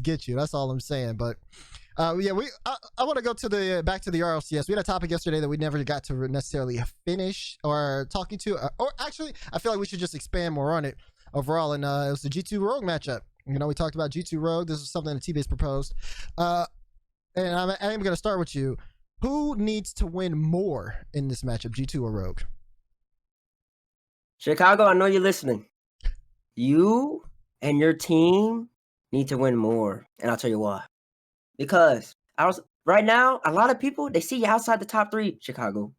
get you. That's all I'm saying. But yeah, I want to go to the back to the RLCS. We had a topic yesterday that we never got to necessarily finish or talking to, or actually, I feel like we should just expand more on it overall. And it was the G2 Rogue matchup. You know, we talked about G2 Rogue. This is something that T-Base proposed. And I am going to start with you. Who needs to win more in this matchup, G2 or Rogue? Chicago, I know you're listening. You and your team need to win more, and I'll tell you why. Because right now, a lot of people, they see you outside the top 3, Chicago.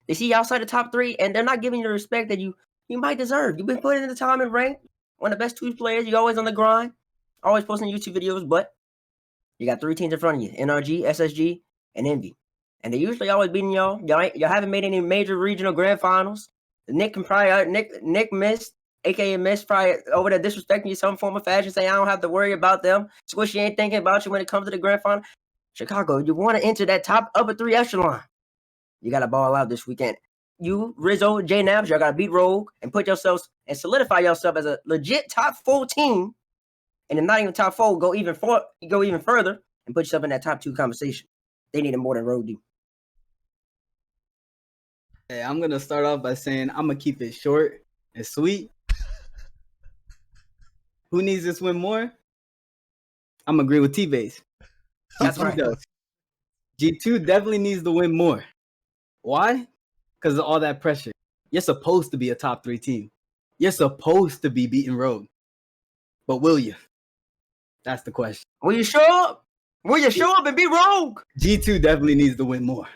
They see you outside the top 3, and they're not giving you the respect that you might deserve. You've been putting in the time and rank, one of the best 2 players. You're always on the grind, always posting YouTube videos, but you got 3 teams in front of you: NRG, SSG, and Envy. And they usually always beating y'all. Y'all haven't made any major regional grand finals. Nick missed, aka Miss, probably over there disrespecting you some form of fashion, saying I don't have to worry about them. Squishy ain't thinking about you when it comes to the grand final. Chicago, you want to enter that top upper 3 echelon. You got to ball out this weekend. You, Rizzo, J-Nabs, y'all got to beat Rogue and put yourselves and solidify yourself as a legit top 4 team. And if not even top 4, go even further and put yourself in that top 2 conversation. They need it more than Rogue do. Hey, I'm going to start off by saying I'm going to keep it short and sweet. Who needs this win more? I'm agree with T-Base. That's right. G2 definitely needs to win more. Why? Because of all that pressure. You're supposed to be a top 3 team. You're supposed to be beating Rogue. But will you? That's the question. Will you show up? Will you show up and beat Rogue? G2 definitely needs to win more.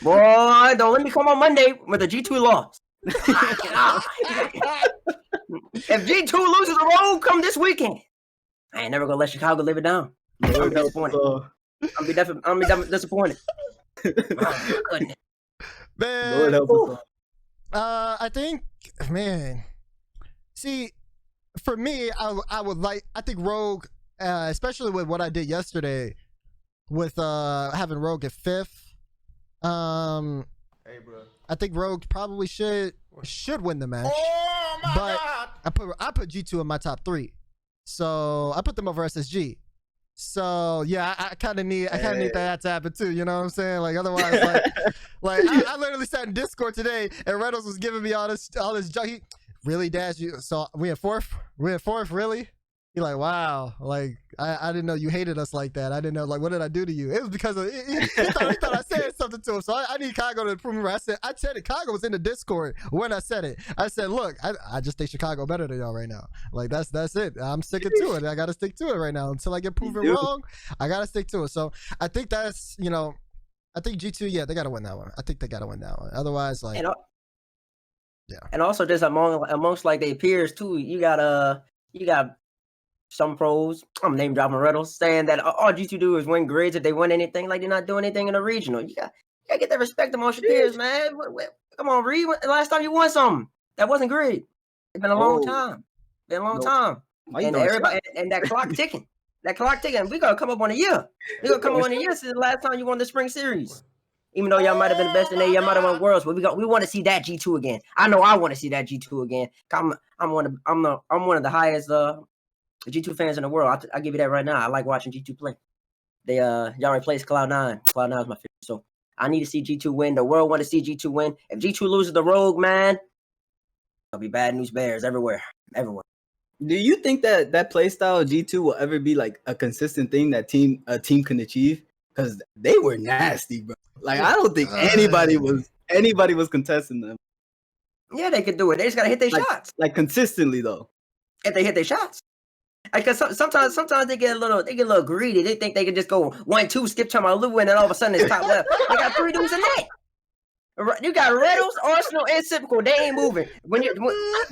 Boy, don't let me come on Monday with a G2 loss. If G2 loses a Rogue, come this weekend. I ain't never gonna let Chicago live it down. I'm disappointed. I'm be disappointed. Oh, goodness. Man, Lord help us all. I think, man. See, for me, I think Rogue, especially with what I did yesterday, with having Rogue at 5th. Hey, bro. I think Rogue probably should win the match. Oh my God! I put G2 in my top 3, so I put them over SSG. So yeah, I kind of need that to happen too. You know what I'm saying? Like otherwise, like I literally sat in Discord today and Reynolds was giving me all this junk. He really, Dash, you. So we at 4th. We're at 4th, really. You're like, wow, like I didn't know you hated us like that. I didn't know, like, what did I do to you? It was because of he thought I said something to him. So I need Chicago to prove me right. I said it. Chicago was in the Discord when I said it. I said, look, I just think Chicago better than y'all right now. Like that's it. I'm sticking to it. I gotta stick to it right now until I get proven wrong. I gotta stick to it. So I think that's I think G2, yeah, they gotta win that one. I think they gotta win that one. Otherwise, like, yeah. And also just amongst like their peers too, you got some pros, I'm name dropping Reynolds, saying that all G2 do is win grids. If they win anything, like they're not doing anything in the regional. You got to get that respect amongst your peers, man. Come on, Reed. The last time you won something, that wasn't grid. It's been a long time. And everybody and that clock ticking. That clock ticking. We gotta come up on a year. We gonna come up on a year since the last time you won the spring series. Even though y'all might have been the best in there, y'all might have won worlds, but we want to see that G2 again. I know I want to see that G2 again. I'm one of the highest G2 fans in the world. I give you that right now. I like watching G2 play. They y'all replaced Cloud9. Cloud9 is my favorite. So I need to see G2 win. The world want to see G2 win. If G2 loses the Rogue, man, there'll be bad news bears everywhere. Do you think that play style of G2 will ever be like a consistent thing that a team can achieve? Because they were nasty, bro. Like I don't think anybody was contesting them. Yeah, they could do it. They just gotta hit their shots. Like consistently though. If they hit their shots. Because sometimes they get a little greedy. They think they can just go 1-2, skip Chamalu, and then all of a sudden it's top left. They got 3 dudes in net. You got Reynolds, Arsenal, and Typical. They ain't moving. When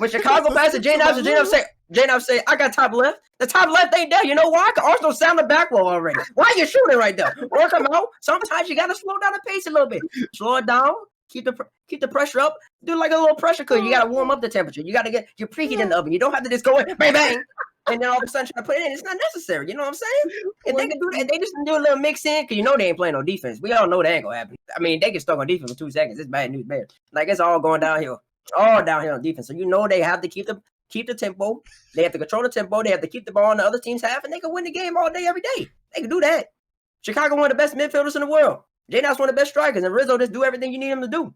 Chicago passes J-Nab say, I got top left. The top left ain't there. You know why? Because Arsenal sound the back wall already. Why are you shooting right there? Work them out. Sometimes you got to slow down the pace a little bit. Slow it down. Keep the pressure up. Do like a little pressure cooker. You got to warm up the temperature. You got to get your preheat in the oven. You don't have to just go in, bang, bang. And then all of a sudden try to put it in. It's not necessary. You know what I'm saying? If they can do that, they just do a little mix in, because they ain't playing no defense. We all know that ain't gonna happen. I mean, they get stuck on defense for 2 seconds. It's bad news, man. Like it's all going downhill. All downhill on defense. So they have to keep keep the tempo. They have to control the tempo. They have to keep the ball in the other team's half, and they can win the game all day, every day. They can do that. Chicago one of the best midfielders in the world. J-Now's one of the best strikers, and Rizzo just do everything you need him to do.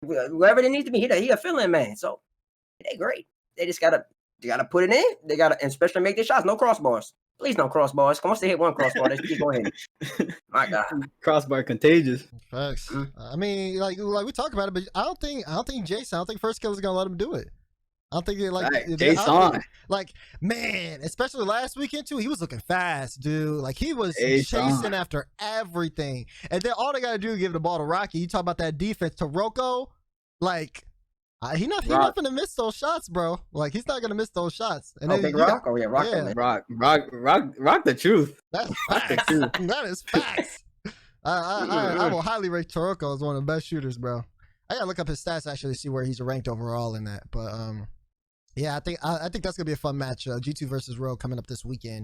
Wherever they need to be, he a fill-in man. So they great. They just gotta put it in. They gotta, and especially make their shots. No crossbars. Please no crossbars. Once they hit one crossbar, they keep going. My God. Crossbar contagious. Facts. I mean, like we talk about it, but I don't think Jason. I don't think First Killer's gonna let him do it. I don't think Jason. Like, man, especially last weekend too. He was looking fast, dude. Like he was Jason. chasing after everything, and then all they gotta do is give the ball to Rocky. You talk about that defense to Rocco, like. He's not gonna miss those shots, bro. Like he's not gonna miss those shots. And then Rock? Oh yeah, Rock. Yeah. Rock the truth. That's facts. That is facts. I will highly rate Taroko as one of the best shooters, bro. I gotta look up his stats actually to see where he's ranked overall in that. But yeah, I think that's gonna be a fun match. G2 versus Rogue coming up this weekend.